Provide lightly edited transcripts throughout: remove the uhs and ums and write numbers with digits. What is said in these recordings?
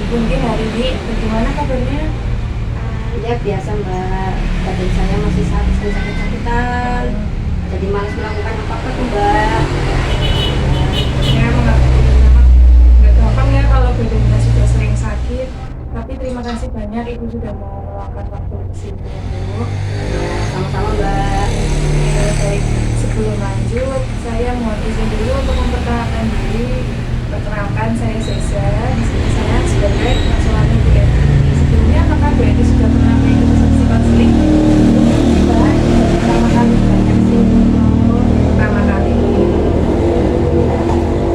Bunda hari ini bagaimana kabarnya? Ya biasa mbak, badan saya masih sakit-sakitan, jadi malas melakukan apa-apa tuh mbak. Ya mengerti, memang nggak gampang ya kalau badannya sudah sering sakit. Tapi terima kasih banyak Ibu sudah mau meluangkan waktu di sini ya Bu. Ya sama-sama mbak. Ya, baik, sebelum lanjut saya mohon izin dulu untuk memperkenalkan diri. Perkenalkan saya Sesa, di sini saya sebagai konsulan Bu Eti. Sebelumnya apakah Bu Eti sudah pernah mengikuti sesi konseling? Mbak, pertama kali banyak sih Pertama kali.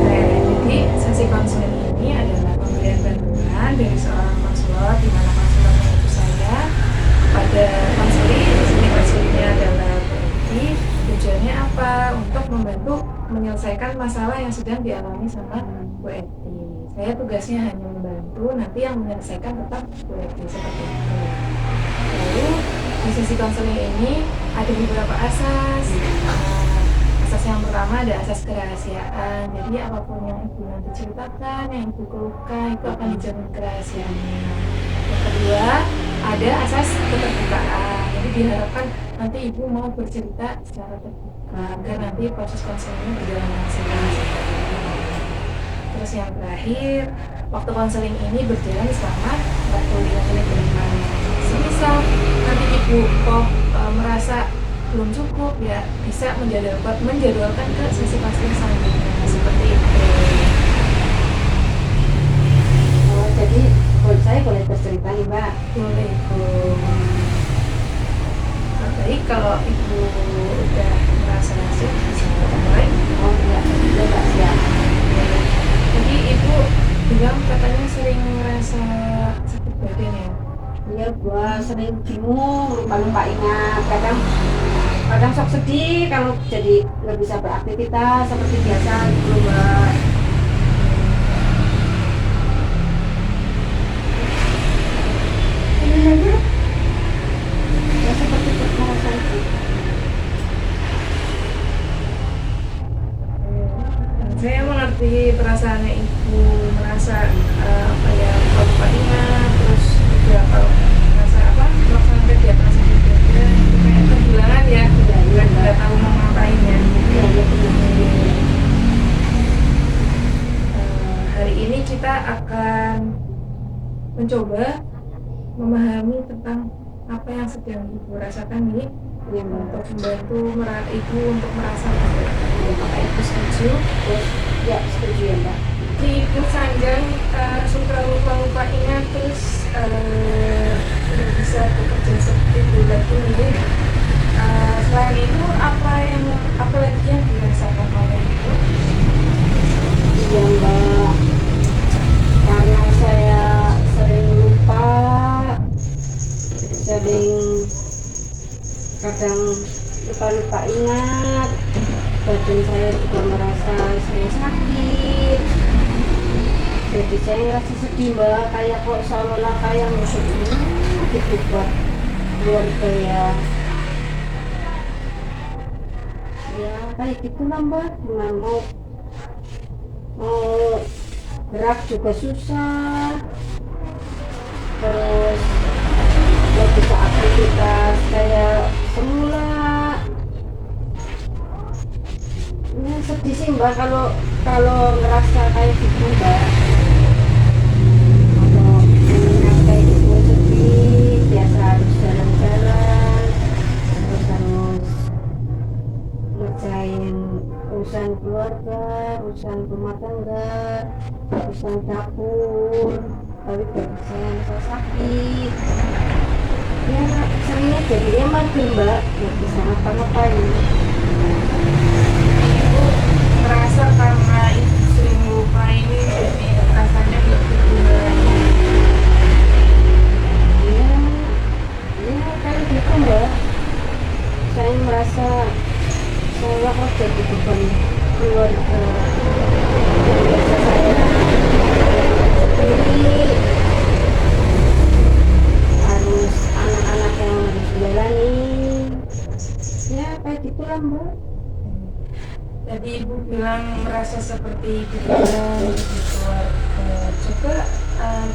Nah, jadi sesi konseling ini adalah pemberian bantuan dari seorang konselor, di mana konselornya itu saya kepada konseling. Di sini konselingnya adalah berarti tujuannya apa? Untuk membantu menyelesaikan masalah yang sedang dialami sama Bu Eti. Saya tugasnya hanya membantu, nanti yang menyelesaikan tetap Bu Eti, seperti itu. Lalu di sesi konseling ini ada beberapa asas. Asas yang pertama ada asas kerahasiaan. Jadi apapun yang Ibu nanti ceritakan, yang Ibu keluhkan, itu akan dijamin kerahasiaannya. Yang kedua, ada asas keterbukaan. Jadi diharapkan nanti Ibu mau bercerita secara terbuka agar nanti proses konselingnya berjalan lancar. Terus yang terakhir, waktu konseling ini berjalan selama 45 menit ke depan. Semisal nanti Ibu kok merasa belum cukup, ya bisa menjadwalkan ke sesi konseling selanjutnya, seperti itu. Oh, jadi saya boleh bercerita nih mbak. Boleh Ibu. Baik, kalau Ibu udah merasa siap, bisa mulai. Oh iya, udah mbak siap. Jadi Ibu bilang katanya sering merasa sakit badan ya? Iya, gua sering bingung, lupa-lupa ingat. Kadang sok sedih kalau jadi nggak bisa beraktivitas seperti biasa gitu mbak. Ini aja ya seperti merasa itu. Saya mengerti perasaannya Ibu merasa lupa ingat, terus juga kalau merasa melaksanakan kegiatan sakit badan itu kayak kehilangan ya, nggak tahu mau ngapain ya. Ya, ya benar. Hari ini kita akan mencoba memahami tentang apa yang sedang Ibu rasakan nih, Ya, untuk membantu Ibu untuk merasa baik. Apakah Ibu setuju? ya setuju ya mbak. Di Ibu Sanjang suka lupa ingat, terus tidak bisa bekerja seperti bulan ini. Selain itu apa lagi yang dirasakan oleh Ibu? Iya mbak, karena saya sering lupa, sering kadang lupa ingat, badan saya juga merasa saya sakit, jadi saya ngerasa sedih mbak, kayak kok seolah-olah kayak musuh gitu buat keluarga ya. Ya kayak gitu lah mbak, gimana mau gerak juga susah, terus nggak bisa aktivitas kayak semula. Ini sedih sih mbak kalau ngerasa kayak gitu mbak. Kalau mengingat kayak gitu sedih, biasa harus jalan-jalan, terus harus ngerjain urusan keluarga, urusan rumah tangga, urusan dapur, tapi badan saya sakit. Ya seringnya jadinya mager mbak, nggak bisa ngapa-ngapain. Ibu merasa karena Ibu sering lupa ini, jadi rasanya bergejolak. Ya kayak gitu mbak, saya merasa saya kok jadi beban keluarga. Biasa saya sendiri, harus anak-anak yang harus jalani, ya kayak gitulah mbak. Tadi Ibu bilang merasa seperti beban di keluarga. Coba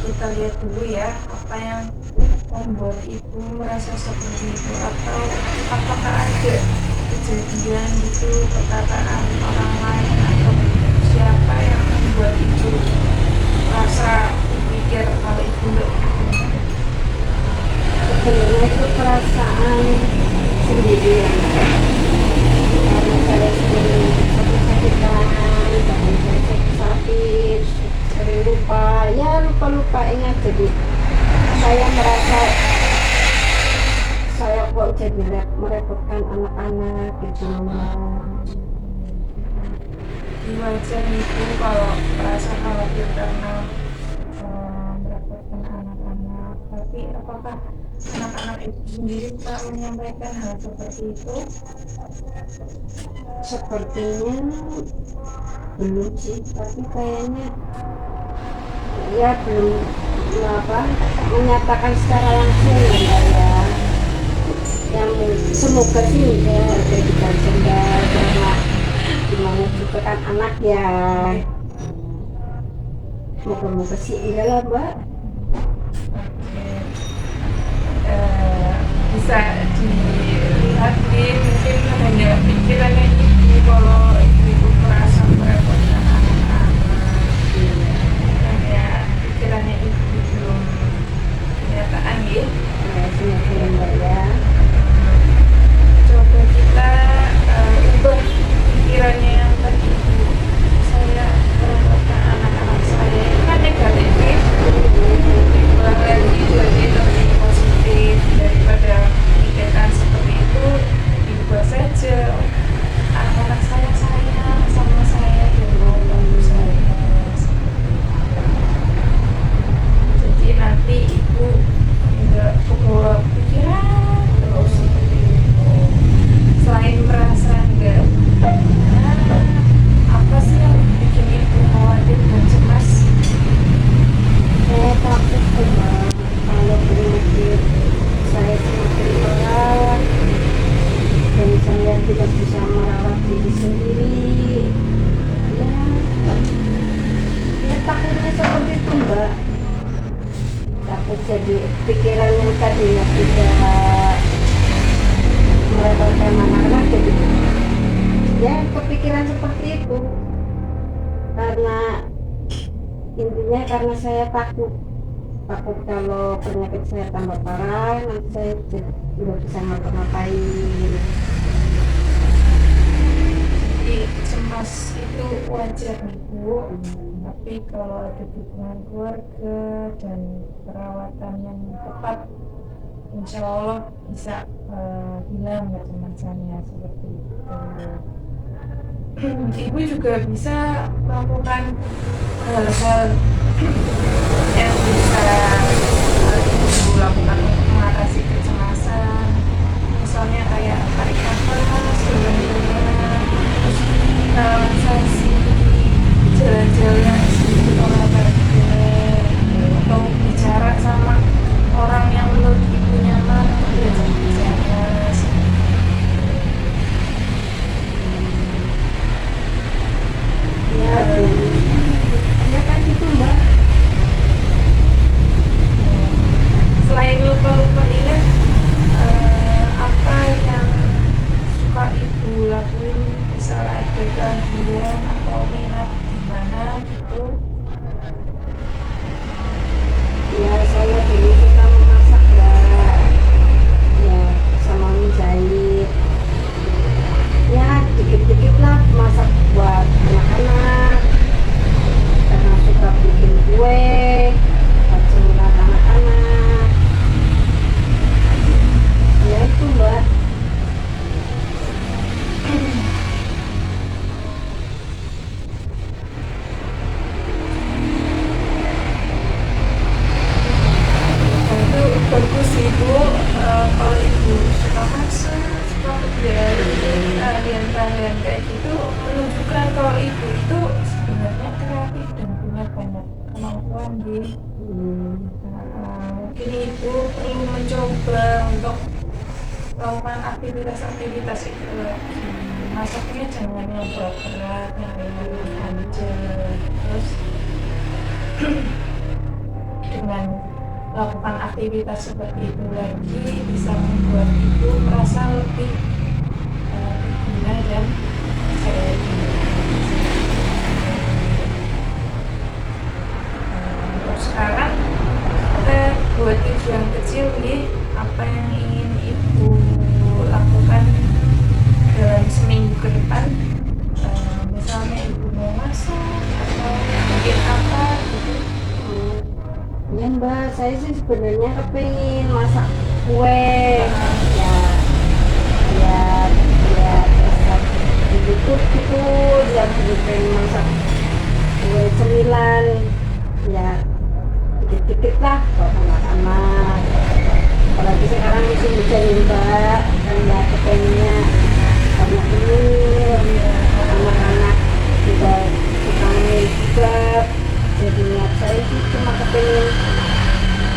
kita lihat dulu ya apa yang membuat ibu merasa seperti itu, atau apakah ada kejadian gitu, perkataan orang lain atau siapa yang membuat ibu merasa pikir kalau ibu nggak gitu. Sebenarnya itu perasaan sendiri ya, karena saya sering sakit-sakitan, bahkan saya sakit, sering lupa ingat, jadi saya merasa saya kok jadi merepotkan anak-anak gitu. Wajar itu kalau merasa khawatir karena merepotkan anak-anak, tapi apakah anak-anak itu sendiri tak menyampaikan hal seperti itu? Sepertinya belum sih, tapi kayaknya ya belum menyatakan secara langsung ya. Yang semoga sih enggak jadi canda, karena gimana juga kan anak ya, moga-moga sih enggak lah Mbak. Bisa dilihat nih, mungkin hanya pikirannya ibu kalau ibu merasa merepotkan anak-anak, hanya pikirannya ibu belum kenyataan ya. Semoga Mbak ya. Coba kita ubah pikirannya yang tadi ibu, saya merepotkan anak-anak saya, itu kan negatif. Diubah lagi jadi lebih positif, daripada memikirkan seperti itu diubah saja. Anak-anak saya sayang sama saya dan mau bantu saya. Jadi nanti ibu nggak kebawa pikiran terus seperti itu. Selain merasa nggak apa sih yang bikin ibu khawatir dan cemas? Saya takut Mbak, kalau penyakit saya semakin berat dan saya tidak bisa merawat diri sendiri. Ya takutnya seperti itu Mbak. Takut jadi pikiran yang tadinya tidak merepotkan anak-anak, jadi ya kepikiran seperti itu. Karena intinya karena saya takut kalau penyakit saya tambah parah, nanti saya nggak bisa ngapa-ngapain. Jadi cemas itu wajar nih Bu, tapi kalau ada dukungan keluarga dan perawatan yang tepat, insya Allah bisa hilang kecemasannya seperti itu. Ibu juga bisa melakukan hal-hal yang bisa ibu lakukan untuk mengatasi kecemasan, misalnya kayak tarik nafas, jalan-jalan, terus relaksasi, jalan-jalan sedikit olahraga, atau bicara sama orang yang menurut ibu nyaman, belajar bicara. Ya kan gitu Mbak. Selain lupa-lupa ingat, apa yang suka ibu lakuin, misalnya ada keahlian atau minat di mana gitu? Ya saya dulu suka memasak ya sama menjahit, ya dikit-dikit lah masak buat anak-anak, karena suka bikin kue buat semua anak-anak. Ya itu Mbak. Itu bagus sih Bu, kalau ibu suka masak, suka keahlian-keahlian kayak gitu, menunjukkan kalau ibu itu sebenarnya kreatif dan punya banyak kemampuan di. Mungkin ibu perlu mencoba untuk melakukan aktivitas-aktivitas itu lagi. Masaknya jangan yang berat-berat, yang ringan aja. Terus dengan dengan melakukan aktivitas seperti itu lagi bisa membuat ibu merasa lebih berguna dan percaya diri. Untuk sekarang kita buat tujuan kecil nih, apa yang ingin ibu lakukan dalam seminggu ke depan. Misalnya ibu mau masak atau bikin apa gitu. Ya Mbak, saya sih sebenarnya kepingin masak kue. Ya, lihat resep di YouTube gitu, lihat pengen masak kue cemilan. Ya, dikit-dikit lah buat anak-anak. Apalagi sekarang musim hujan nih Mbak, ya kepengennya banyak telur, anak-anak juga suka main juga. Jadi niat saya sih cuma kepengen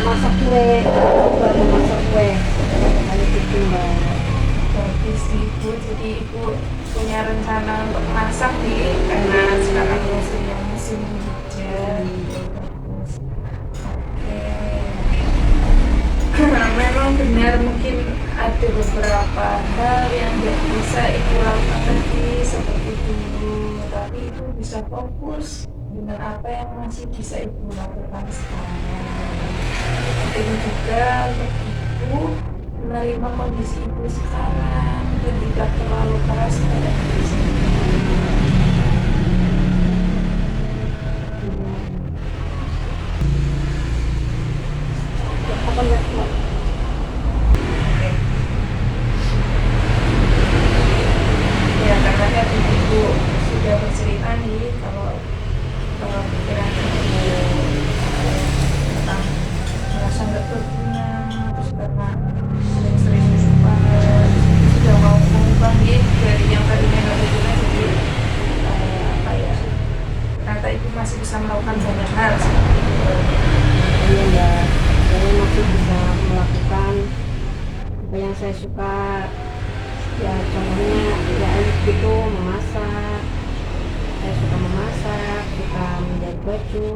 masak kue, coba masak kue kayak gitu Mbak. Bagus ibu, jadi ibu punya rencana untuk masak nih karena sekarang musim hujan. Bagus. Oke. Memang benar mungkin ada beberapa hal yang nggak bisa ibu lakukan lagi seperti dulu, tapi ibu bisa fokus dengan apa yang masih bisa ibu lakukan sekarang. Penting juga untuk ibu menerima kondisi ibu sekarang dan tidak terlalu keras pada diri sendiri. Apa enggak Mbak? Oke. Ya karena tadi ibu sudah bercerita nih kalau pikiran ibu tentang merasa nggak berguna, terus karena sering lupa, sudah mau mengubah nih dari yang tadinya nggak berguna jadi apa ya, ternyata ibu masih bisa melakukan banyak hal seperti itu. Iya Mbak, saya masih bisa melakukan apa yang saya suka. Ya contohnya ya gitu, memasak. Saya suka memasak, suka menjahit baju,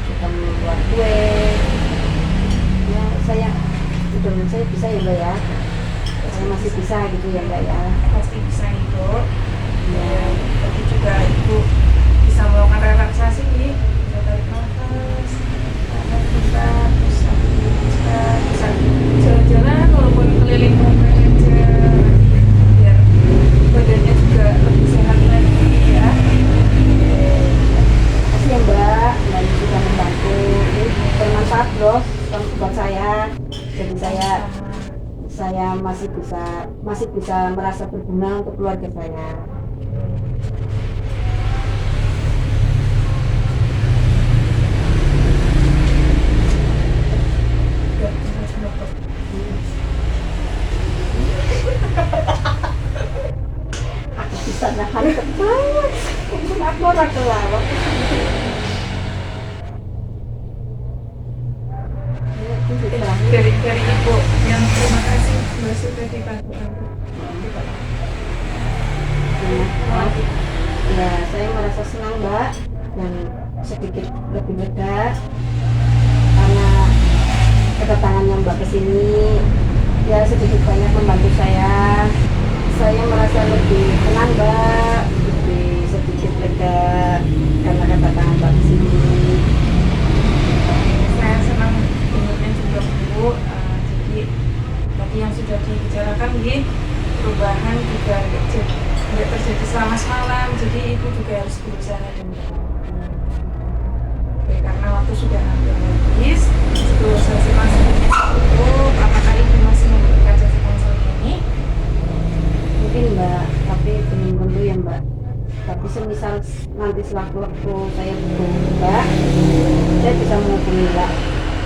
suka membuat kue. Ya saya bisa ya Mbak ya. Saya masih bisa gitu ya Mbak ya. Pasti bisa ibu. Ya, Tapi juga ibu bisa melakukan relaksasi nih, bisa tarik nafas, tahan kita, terus bisa jalan-jalan walaupun keliling komplek aja, biar badannya juga lebih sehat lagi ya. kasih ya Mbak, dan sudah membantu. Ini bermanfaat loh buat saya. Jadi saya masih bisa merasa berguna untuk keluarga saya. Gak terus menutup. Aku bisa nahan ketawa. Mungkin aku orang kelawak. Dari ibu yang terima kasih Mbak sudah dibantu. Ya, saya merasa senang Mbak dan sedikit lebih lega karena kedatangannya Mbak ke sini ya sedikit banyak membantu saya. Saya merasa lebih tenang Mbak, lebih sedikit lega karena kedatangan Mbak ke sini. Saya senang dengarnya juga Bu. Jadi tadi yang sudah dibicarakan nih, perubahan juga nggak terjadi selama semalam. Jadi ibu juga harus berusaha dan oke, karena waktu sudah hampir habis. Sebelum sesi konseling tutup, apakah ibu masih memberikan sesi konseling ini? Mungkin Mbak, tapi belum tentu ya Mbak. Tapi semisal nanti sewaktu saya butuh Mbak, saya bisa menghubungi Mbak.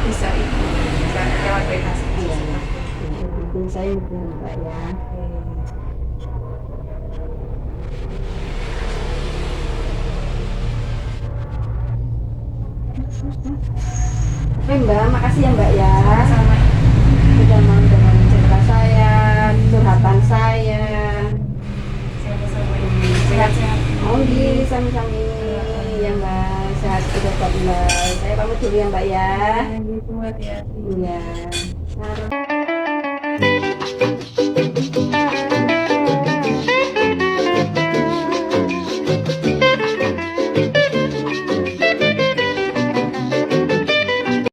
Bisa ibu, bisa lewat WA saja. Iya, mungkin saya menghubungi Mbak ya. Oke Mbak, makasih ya Mbak ya. Sama-sama. Sudah mau dengerin cerita saya, curhatan saya. Sama-sama. Sehat-sehat. Oh iya, sami-sami ya Mbak. sehat terus Mbak. Saya pamit dulu ya Mbak ya. Gitu, hati-hati. Iya.